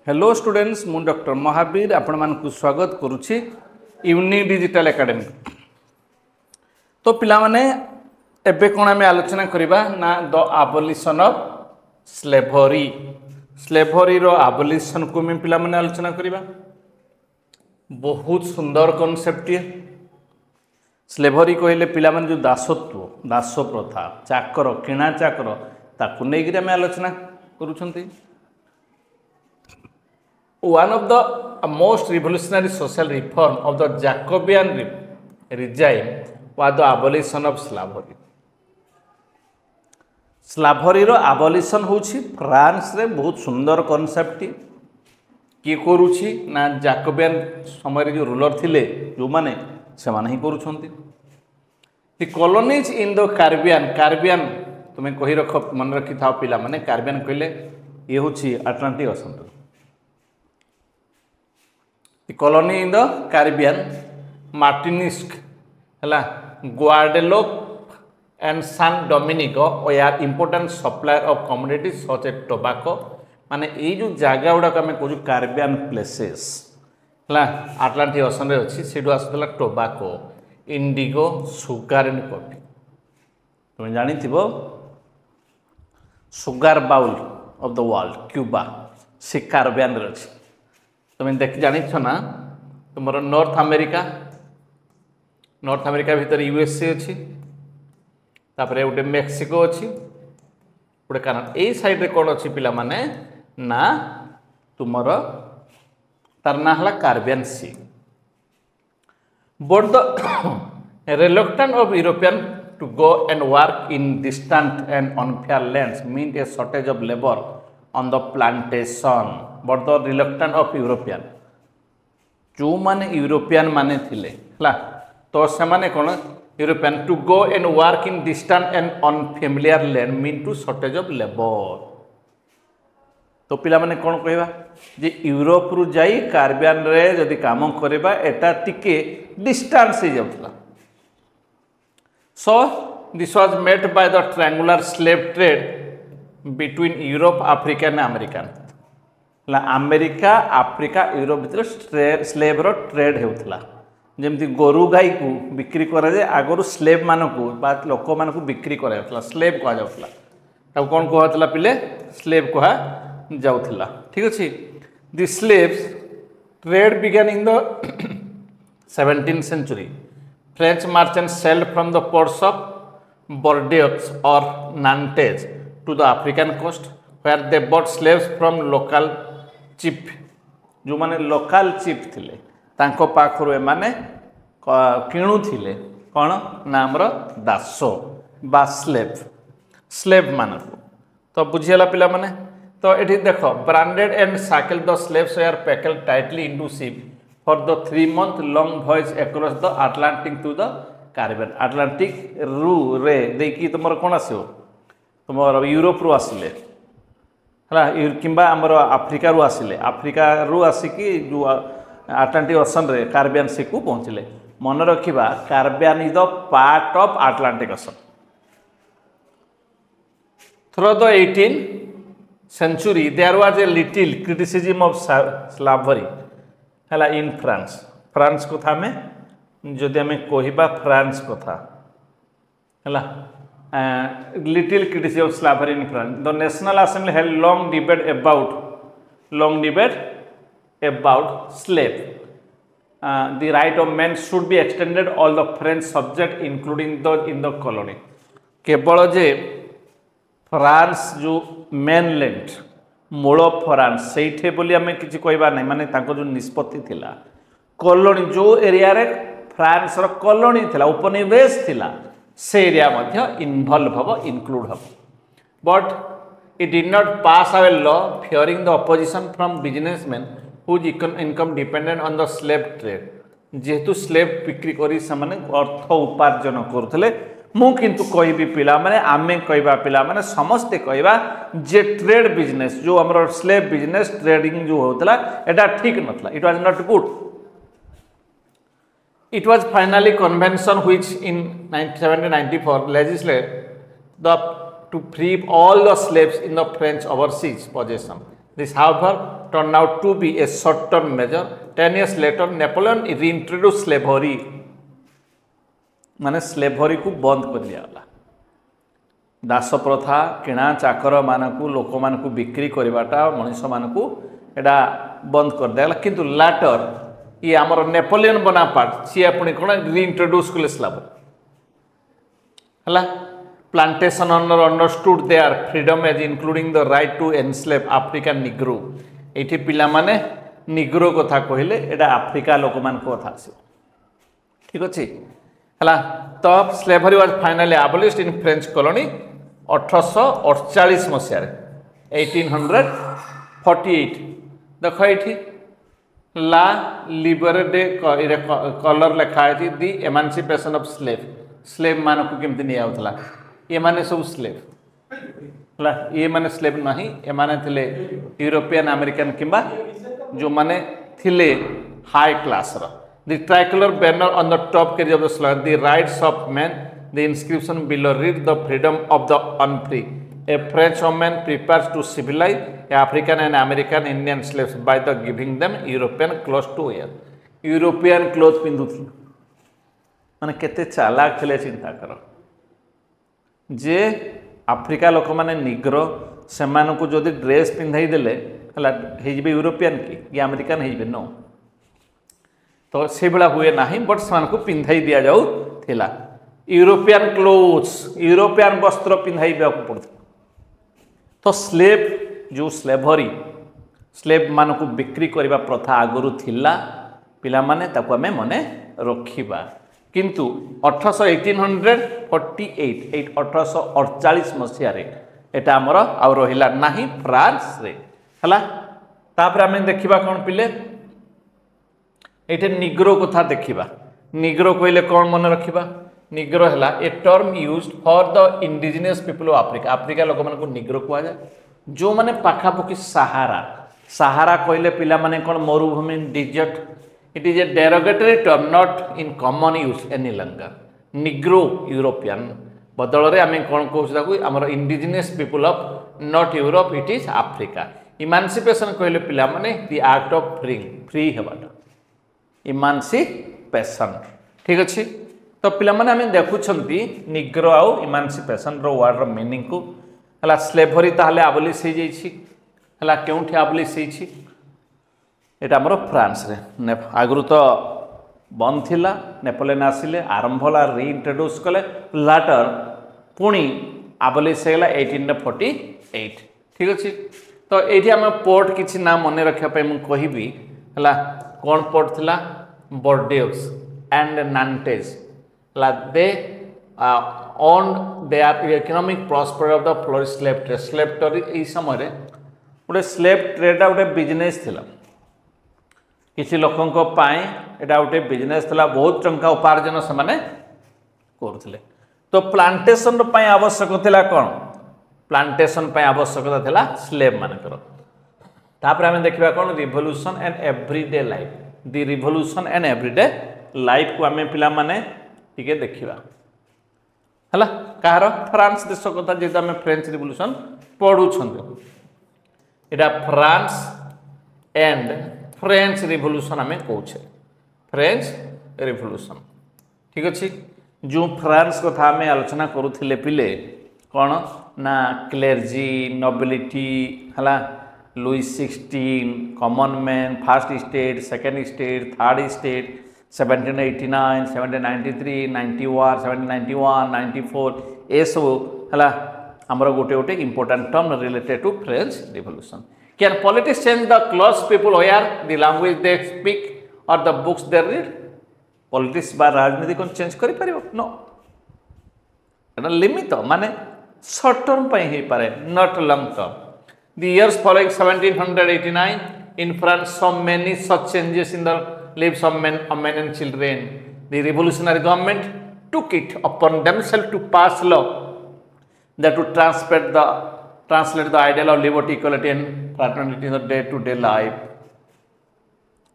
Hello students मु doctor Mahavir आपण मानकु स्वागत करुछि यूनि डिजिटल एकेडमी। तो पिला माने एबे कोन आमे आलोचना करिबा ना the abolition of slavery. Slavery रो एबोलिशन को में पिला माने आलोचना करिबा। बहुत सुंदर कांसेप्ट है। स्लेवरी कहले पिला माने जो दासत्व दास प्रथा चाकर किणा चाकर ताकु नै गिरा में आलोचना करूछंती। One of the most revolutionary social reform of the Jacobean regime was the abolition of slavery. Slavery रो abolition होछि फ्रांस रे बहुत सुंदर कांसेप्ट की करूछि ना जाकोबियन समय जो रूलर थिले जो माने से माने ही करूछंती। The colonies in the Caribbean तुम्हें कहि रख मन रखि थाओ पिला माने कार्बियन कहले ये होछि Atlantic ocean. The colony in the Caribbean, Martinique, Guadeloupe and San Domingo were important supplier of commodities such as tobacco. माने ये जो जगह गुड़ा कमें कोई Caribbean places, Atlantic Ocean रे अच्छी सीधो आसुतला tobacco, indigo, sugar and coffee. तुम्हें जानी थी वो sugar bowl of the world, Cuba, C Caribbean रे अच्छी। तुम्हें देख जानी छो ना तुम्हारा नॉर्थ अमेरिका भीतर यूएसए अच्छी तापरे उठे मेक्सिको अच्छी उठे कनाडा ए साइड रे कौन अच्छी पिला माने ना तुम्हारा तार ना हला कार्बियन सी but the reluctance of European to go and work in distant and unfair lands meant a shortage of labor on the plantation. But the reluctance of European जो माने यूरोपियन माने थिले हला तो से माने कोन European to go and work in distant and unfamiliar land mean to shortage of labour. तो पिला माने कोन कहबा जे यूरोप रु जाई कार्बियन रे जदी काम करबा एटा टिके डिस्टेंस हे जाउतला। So this was made by the triangular slave trade between Europe Africa and American. America Africa Europe भीतर स्लेव रो ट्रेड होता जमती गोरु गाई को बिक्री कराए आगु स्लेव मानक लोक मानक बिक्री कराला स्लेव कह जाऊला कौन कहला पिले स्लेव कह जाऊला। ठीक अच्छे the slaves trade began in the 17th century. French merchants sailed from the ports of Bordeaux or Nantes to the African coast where they bought slaves from local chip जो माने लोकल चिप थिले तांको पाखरु ए माने किणु थिले कोन नाम रो दासो बा slave मानकु। तो बुझियला पिला माने तो एठी देखो branded and cycle the slaves are packed tightly into ship for the 3-month long voyage across the Atlantic to the Caribbean. Atlantic रु रे देखि तुमर कोन आसियो तुमर यूरोप रु आसिले किंबा आमर आफ्रिका रु आसिले आफ्रिका रु आसिकी जो अटलांटिक ओशन रे कार्बियन सी को पहुँचले। मन रखिबा Caribbean is the part of Atlantic ocean. Through the 18th century there was a little criticism of slavery हला इन फ्रांस को था में जदि हमें कहिबा फ्रांस को था हला little criticism of slavery in France. The National Assembly held long debate about slave. The right of men should be extended all the French subject including those in the colony. केवल जे France जो mainland मूल France सेठे बोली हमें किसी कहबा नहीं माने ताको जो निष्पत्ति थिला कॉलोनी जो एरिया रे फ्रांस रो कॉलोनी थिला उपनिवेश थिला से एरिया मध्य इन्वॉल्व हम इनक्लूड हम but it did not pass away law fearing the opposition from businessman whose income dependent on the slave trade जेहेतु स्लेव बिक्री करी से माने अर्थ उपार्जन करुले मु किंतु कहबी पिला माने आमे कहबा पिला माने समस्ते कहबा जे ट्रेड बिजनेस जो हमर स्लेव बिजनेस ट्रेडिंग जो होतला एटा ठीक नथला it was not good. It was finally convention which in 1794 legislated to free all the slaves in the French overseas possession This, however, turned out to be a short-term measure. 10 years later, Napoleon reintroduced slavery. माने slavery को बंद कर दिया दास प्रथा किणा चाकर मानकू लोक मानकू बिक्री करवाटा मनीष मानकू एटा बंद कर दिया किंतु लाटर ये आमर नेपोलियन बोनापार्ट सी पुणी कौन रिइंट्रोड्यूस कले स्लेभरी है plantation owner understood their freedom as including the right to enslave African negro ये पिला माने निग्रो कथा कहले एटा आफ्रिका लोक मान कथा आस ठीक अच्छे है तो slavery was finally abolished in French colony 1848 मसीह 1848 देख ये ला लिबरे कलर लिखाई दि एमांसिपेशन ऑफ स्लेव मान को केमती नियाउतला ये माने सब स्लेव है ये माने स्लेव नहीं ये माने थिले यूरोपियन अमेरिकन किंबा जो माने थिले हाई क्लास रो the tricolor banner on the top carry of the slogan the rights of man the inscription below read the freedom of the unfree a French woman prepares to civilize African and American Indian slaves by the giving them European clothes to wear European clothes पिंधुथि माने केते चालाक थिले चिंता करो जे Africa लोक माने Negro से मानकु जदि ड्रेस पिंधाई देले हला हेजबे यूरोपियन की अमेरिकन हेजबे नो तो से भाया हुए ना बट से पिंधाई दि जाऊला यूरोपियन क्लोथ्स यूरोपियन वस्त्र पिंधाई पड़ता तो स्लेव जो स्लेभरी स्लेव मान को बिक्री करने प्रथा आगुरी थिला पिला माने ताको आमे मने रखिबा किंतु 1848 मसीह एटा आमर आ रहिला नाही फ्रांस रे हला तापर आमे देखिबा कोन पिले ये निग्रो कथा देखा निग्रो कहले कौन मन रखा निग्रो है a term used for the indigenous people of Africa Africa लोक मान निग्रो कह जाए जो मैंने पाखापाखि सहारा सहारा कहले पिला माने कौन मरुभूमि desert it is a derogatory term not in common use any longer negro European बदल में आम कौन कहूँ आमर indigenous people of not Europe it is Africa emancipation कहले पिला माने द आर्ट ऑफ फ्री हेबाटा इमानसिपेशन ठीक अच्छे तो पिला माने आमे देखुछंती निग्रो आउ इमानसिपेशन रो वर्ड रो मीनिंग को हला स्लेभरी ताहले आबलिश हो जाइछि हला केउठी आबलिश होइछि एटा हमरो फ्रांस रे आगरु तो बंद थिला नेपोलियन आसिले आरंभ होला रीइंट्रोड्यूस कले लाटर पुणी आबलिश हेला 1848 ठीक अच्छे तो एठी हम पोर्ट किछि नाम मन रखा पे मु कहिबी हला कौन पोर्ट थिला Bordeaux and Nantes they owned they are economic prosperity of the flourish slave trade ये समय गोटे स्लेव ट्रेड गोटे बिजनेस थिला किसी लोकों पाए एटा गोटे बिजनेस थिला बहुत टंका उपार्जन से माने करथिले तो प्लांटेशन पाई आवश्यक थिला कौन प्लांटेशन पाई आवश्यकता थिला स्लेव मानकर तापर आमे देखिबा कोन revolution and everyday life the revolution and everyday life को आमे पिला माने टिके देखिबा हला कहार फ्रांस देश कथा जे आमे French revolution पढु छंदे Etah France and French revolution आमे कहूछे फ्रेंच रिवोल्यूशन ठीक अछि जो फ्रांस कथा आमे आलोचना करूथिले पिले कोन ना क्लेर्जी नोबिलिटी हला Louis 16 common man first state second state third state 1789 1793 91 1791 94 ये सब है आमर गोटे गोटे important term related to French revolution can politics change the clothes people wear the language they speak और the books they read politics बा राजनीति को चेंज करि परिबो नो एटा लिमिट माने शॉर्ट टर्म पई हे पारे not long term The years following 1789 in France saw many such changes in the lives of men and children. The revolutionary government took it upon themselves to pass law that would translate the ideal of liberty, equality and fraternity in the day-to-day life.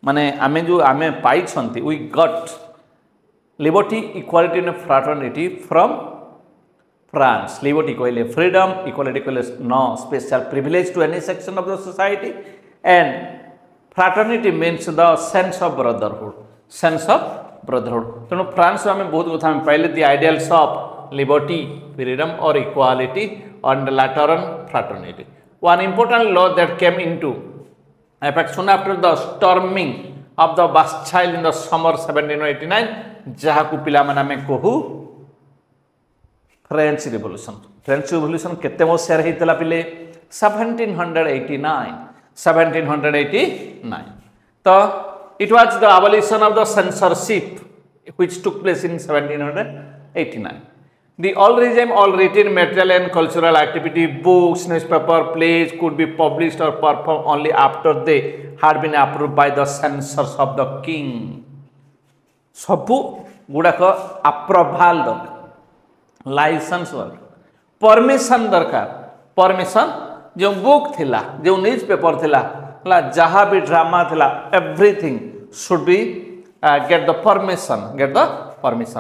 माने आमे जो आमे पाई छंती we got liberty, equality and fraternity from France liberty कहले freedom equality कहले no special privilege to any section of the society and fraternity means the sense of brotherhood तेणु France आम बहुत कथा पाइले the ideals of liberty freedom और equality and later on fraternity. One important law that came into effect soon after the storming of the Bastille in the summer 1789 जहाँ को पिला माने में कहू फ्रेंच रिवोल्यूशन केते मसिया हेतला पिले 1789 तो it was the abolition of the censorship which took place in 1789. The all regime, all written material and cultural activity, books, newspaper, plays could be published or performed only after they had been approved by the censors of the king. सबु गुड़ाक अप्रोभाल दरकार licence permission दरकार permission जो book थिला जो news paper थिला जहाँ भी drama थिला everything should be get the permission.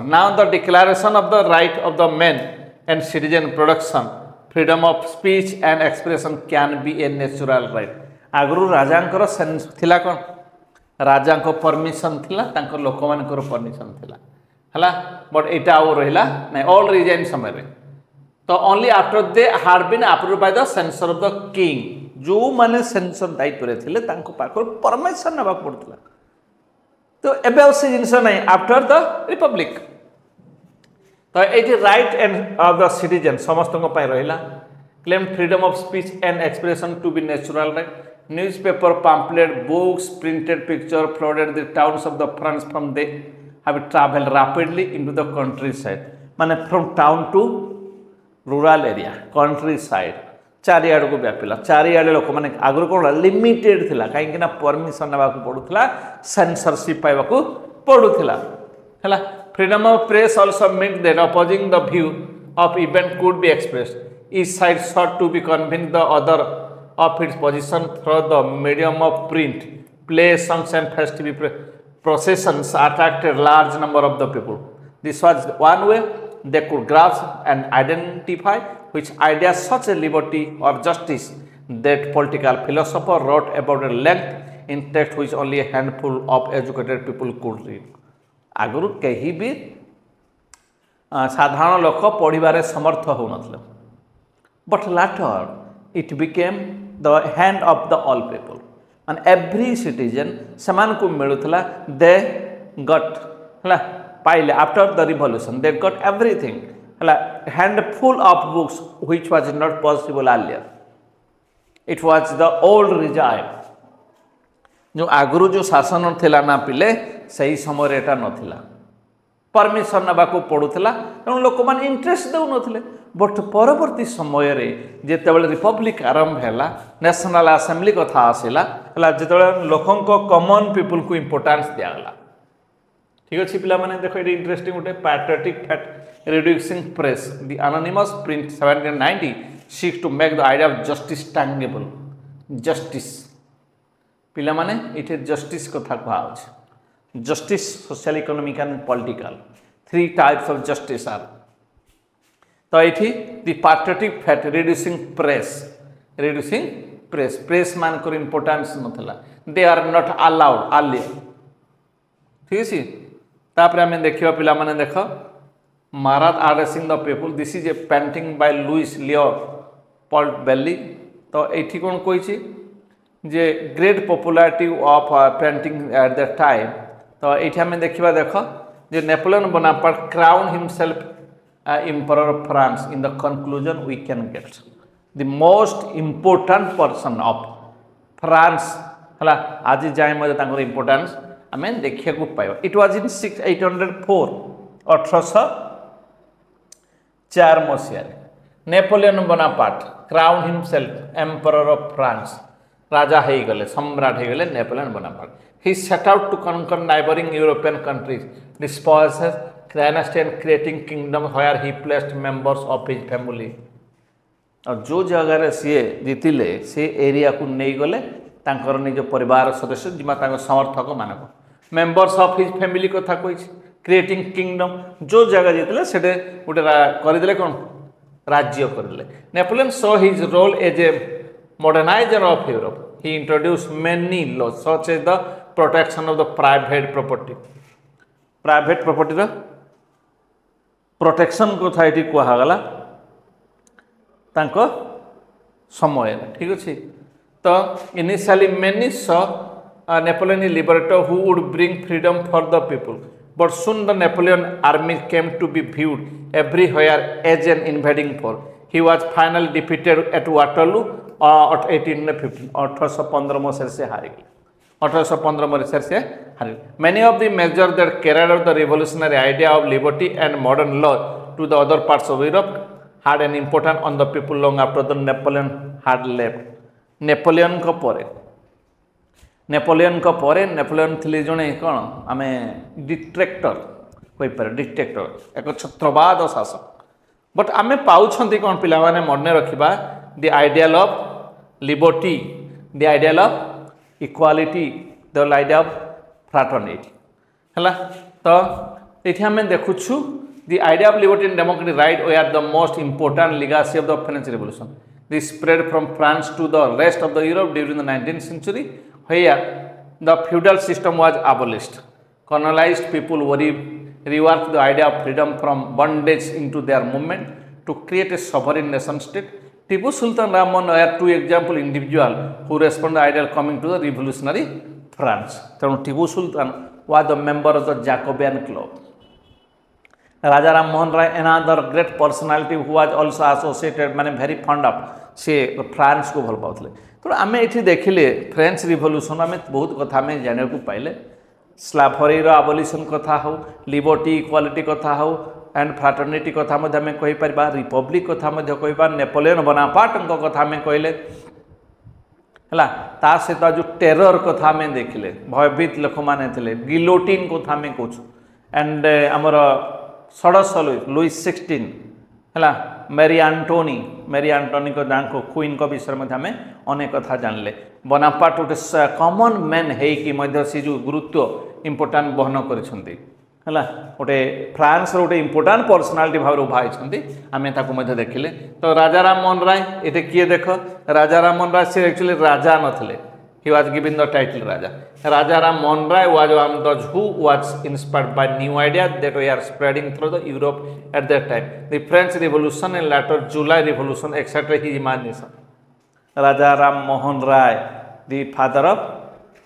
Now the declaration of the right of the man and citizen production, freedom of speech and expression can be a natural right. आगुरु राजांकर sense थिला कोन राजांको permission थिला तांको लोक मानकर permission थिला हला बट एटा और रहिला नै ऑल रिजाइन समय रे तो only after they had been approved by the censor of the king जो माने सेंसर दायित्व रे थिले तांको पाखर परमिशन नबा पड़तला तो एबे से जिनस नहीं आफ्टर द रिपब्लिक तो ये right and of the citizen समस्त रहा claim freedom of speech and expression to be natural right newspaper pamphlet books printed picture flooded the towns of the France from they have travel rapidly into the country side माने from town to rural area country side चारिआड़ को व्यापिला चारिआड़ लोक मैंने आगुरी कौन limited थिला कहीं permission नाक पड़ूला सेंसरशिप पाइबा पड़ूला है freedom of press also means that opposing the view of event could be expressed each side sought to be convince the other of its position through the medium of print plays songs and festive processions attracted large number of the people. This was one way they could grasp and identify which ideas such as liberty or justice that political philosopher wrote about at length in text which only a handful of educated people could read. आगुरु कहीं भी साधारण लोक पढ़िबारे समर्थ हो नथिले but later it became the hand of the all people and every citizen समान को मिलुथला they got हला पाइले after the revolution they got everything handful of books which was not possible earlier. It was the old regime जो आगुरु जो शासन थिला ना पिले सही समय एटा नथिला परमिशन नबाको पड़ुथला तेणु लोक मान इंटरेस्ट दउ नथिले बट परवर्ती समय रे जेतेबेले रिपब्लिक आरंभ हैला नेशनल असेंबली कथा आसिला हला जेतेबेले लोकंको कॉमन पीपल को इंपोर्टेंस दियागला ठीक अच्छे पिला माने देखो ये इंटरेस्टिंग गोटे patriotic fact reducing press the anonymous print 1790 seeks to make the idea of justice tangible justice पिला माने इथे जस्टिस कथा कहउछ justice social economic and political three types of justice are तो इथे the patriotic fact reducing press मान को importance नथला they are not allowed earlier ठीक है तापर आम देखा पिला माने देख महाराज addressing the people this is a painting by Louis Leo Paul Bailly तो ये कौन कही जे great popularity of painting at the time तो ये आम देखा देख जे Napoleon Bonaparte crown himself emperor of France in the conclusion we can get the most important person of France है आज जाए मजे इम्पोर्टेंस आम देखा पाइबा it was in 804 1804 Masih Napoleon Bonaparte crown himself emperor of France राजा हो गले सम्राट हो गले Napoleon Bonaparte he set out to conquer neighbouring European countries disposes dynasty and creating kingdom where he placed members of his family और जो जगह सी जीतिले से एरिया को नहीं गले तांकर निज परिवार सदस्य जिमा समर्थक मानक मेंबर्स ऑफ हिज फैमिली कथा कही क्रिएटिंग किंगडम जो जगह जीतले से गोटे करदे कौन राज्य करले Napoleon saw his role as a modernizer of Europe he introduced many laws such as the protection of the private property ର प्रोटेक्शन कथा ये कहगला तांको समय ठीक अच्छे तो initially many saw Napoleon liberator who would bring freedom for the people but soon the Napoleon army came to be viewed everywhere as an invading force. He was finally defeated at Waterloo 1815 1815 मसीह से हारी गए 1815 मसीह से हारी. Many of the measures that carried out the revolutionary idea of liberty and modern law to the other parts of Europe had an impact on the people long after the Napoleon had left. Napoleon को परे Napoleon थिले जने कौन आम dictator कहीपर dictator एक छत्रवाद शासक but आम पाँच कौन पिला माने मन रखा the ideal of liberty the ideal of equality the idea of fraternity है तो ये आम देखुछु the idea of liberty and democratic right were the most important legacy of the French revolution. This spread from France to the rest of the Europe during the 19th century, where the feudal system was abolished. Colonized people reworked the idea of freedom from bondage into their movement to create a sovereign nation state. Tipu Sultan Rahman were two example individuals who responded to the idea coming to the revolutionary France. So Tipu Sultan was the member of the Jacobean Club. Raja Ram Mohan Rai, another great personality who was also associated, माने very fond of से France को भल पाते. तो आम ये देखिले French revolution आम बहुत कथा जाना को पाइले स्लाभरी आबोलिशन कथा हो लिबर्टी इक्वालिटी कथा हो एंड फ्राटर्निटी कथा आम कहीपर रिपब्लिक कथा कहीपर नेपोलियन बोनापार्ट कथा आम कहले है ता सहित जो टेरर कथा आम देखिले भयभीत लोक मैंने गिलोटिन कथा आम कौच एंड आमर षोडश लुईस 16 है मेरी आंटोनी को दाको क्वीन को विषय में आम अनेक कथा जानले बोनापार्ट गोटे कॉमन मैन है सी जो गुरुत्व इंपोर्टाट बहन कर गोटे फ्रांस गोटे इंपोर्टाट पर्सनालीटी भाव उभा होती आम देखिले. तो राजा राम मोहन राय ये किए देख राजा राम मोहन राय सी एक्चुअली राजा नथिले. He was given the title Raja. Raja Ram Mohan Rai was one of those who was inspired by new ideas that were spreading through the Europe at that time. The French Revolution and later July Revolution etc. His imagination. Raja Ram Mohan Rai, the father of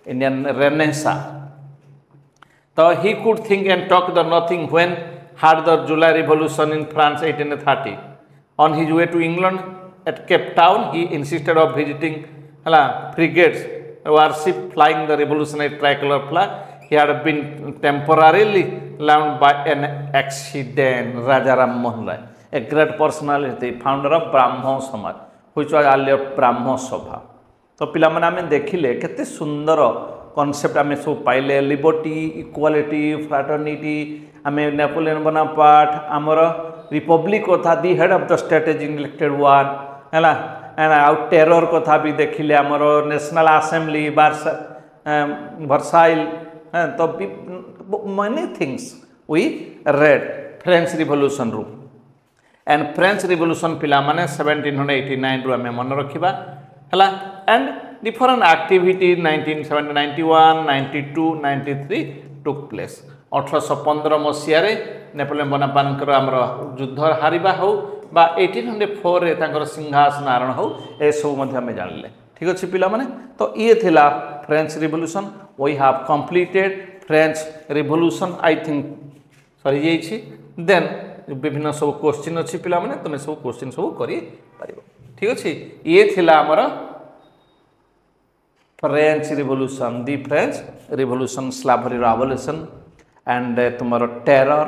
Indian Renaissance. So he could think and talk the nothing when had the July Revolution in France 1830. On his way to England at Cape Town, he insisted of visiting frigates. Warship flying the revolutionary tricolor flag. He had been temporarily landed by an accident. Raja Ram Mohan Rai, a great personality, founder of Brahmo Samaj, which was earlier Brahmo Sabha. तो पिला माने आमे देखिले केते सुंदर concept आमे सब पाइले लिबर्टी इक्वालिटी फ्राटर्निटी आमे नेपोलियन बोनापार्ट आमर रिपब्लिक कथा the head of the state is elected one हैला एंड आउ टेरर कथा भी देखिले आमर नेशनल असेंबली वर्साइल तो many things we read French revolution रू एंड फ्रेंच रिवोल्यूशन पिला माने 1789 रू आमे मन रखिबा हला and different activity 1970 91 92 93 took place. 1815 मसीह नेपोलियन बोनापार्ट आमर युद्ध हारिबा हो बा 1804 रे तांकर सिंहासन आरोहण हो ए सब आम जानले. ठीक अच्छे पिला माने तो ये थिला French revolution. We have completed French revolution I think सरी जाइछि. देन विभिन्न सब क्वेश्चन अच्छी पिला माने तुम सब क्वेश्चन सब करि पारिबो. ठीक अच्छे ये थिला हमर French revolution the French revolution slavery abolition and तुमर टेरर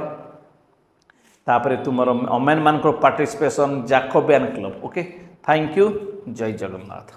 तापर तुमर ओमेन मान participation Jacobin club. Okay thank you. जय जगन्नाथ.